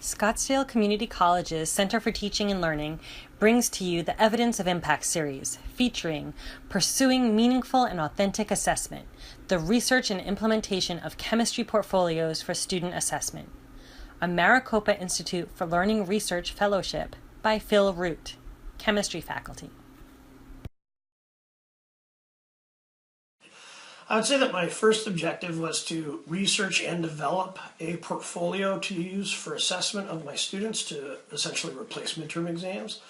Scottsdale Community College's Center for Teaching and Learning brings to you the Evidence of Impact series, featuring Pursuing Meaningful and Authentic Assessment, the research and implementation of chemistry portfolios for student assessment. A Maricopa Institute for Learning Research Fellowship by Phil Root, chemistry faculty. I would say that my first objective was to research and develop a portfolio to use for assessment of my students to essentially replace midterm exams,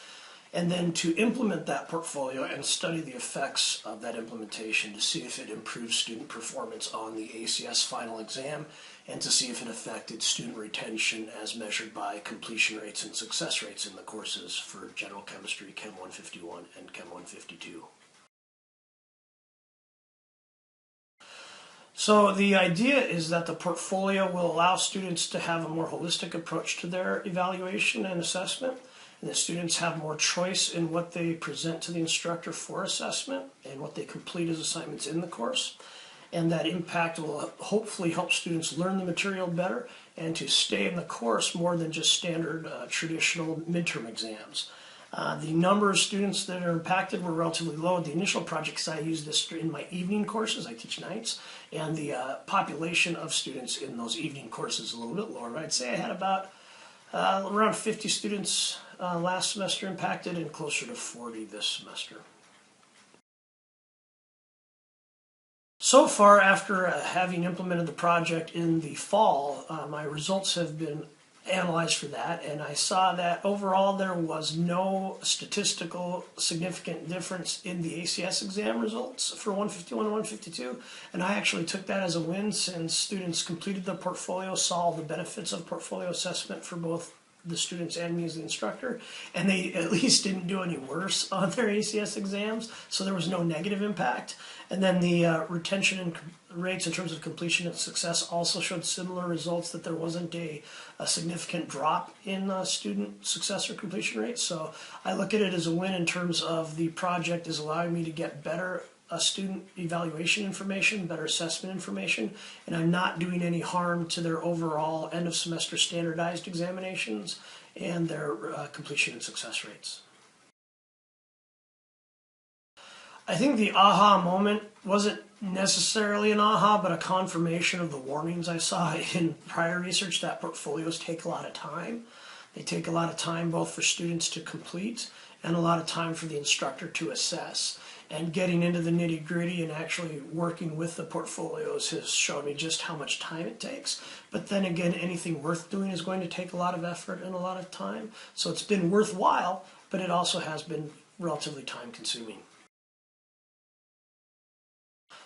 and then to implement that portfolio and study the effects of that implementation to see if it improves student performance on the ACS final exam and to see if it affected student retention as measured by completion rates and success rates in the courses for General Chemistry, Chem 151, and Chem 152. So the idea is that the portfolio will allow students to have a more holistic approach to their evaluation and assessment, and that students have more choice in what they present to the instructor for assessment and what they complete as assignments in the course. And that impact will hopefully help students learn the material better and to stay in the course more than just standard traditional midterm exams. The number of students that are impacted were relatively low at the initial project because I used this in my evening courses. I teach nights, and the population of students in those evening courses is a little bit lower. I'd say I had about around 50 students last semester impacted and closer to 40 this semester. So far, after having implemented the project in the fall, my results have been analyzed for that, and I saw that overall there was no statistical significant difference in the ACS exam results for 151 and 152, and I actually took that as a win since students completed the portfolio, saw the benefits of portfolio assessment for both the students and me as the instructor, and they at least didn't do any worse on their ACS exams, so there was no negative impact. And then the retention and rates in terms of completion and success also showed similar results, that there wasn't a significant drop in student success or completion rates. So I look at it as a win in terms of the project is allowing me to get better student evaluation information, better assessment information, and I'm not doing any harm to their overall end of semester standardized examinations and their completion and success rates. I think the aha moment wasn't necessarily an aha, but a confirmation of the warnings I saw in prior research that portfolios take a lot of time. They take a lot of time both for students to complete and a lot of time for the instructor to assess. And getting into the nitty-gritty and actually working with the portfolios has shown me just how much time it takes. But then again, anything worth doing is going to take a lot of effort and a lot of time. So it's been worthwhile, but it also has been relatively time-consuming.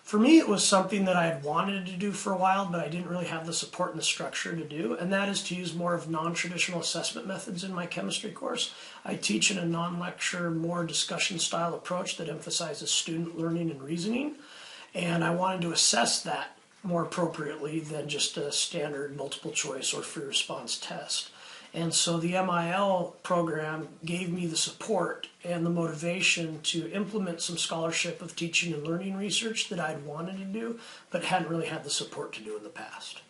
For me, it was something that I had wanted to do for a while, but I didn't really have the support and the structure to do, and that is to use more of non-traditional assessment methods in my chemistry course. I teach in a non-lecture, more discussion-style approach that emphasizes student learning and reasoning, and I wanted to assess that more appropriately than just a standard multiple choice or free response test. And so the MIL program gave me the support and the motivation to implement some scholarship of teaching and learning research that I'd wanted to do, but hadn't really had the support to do in the past.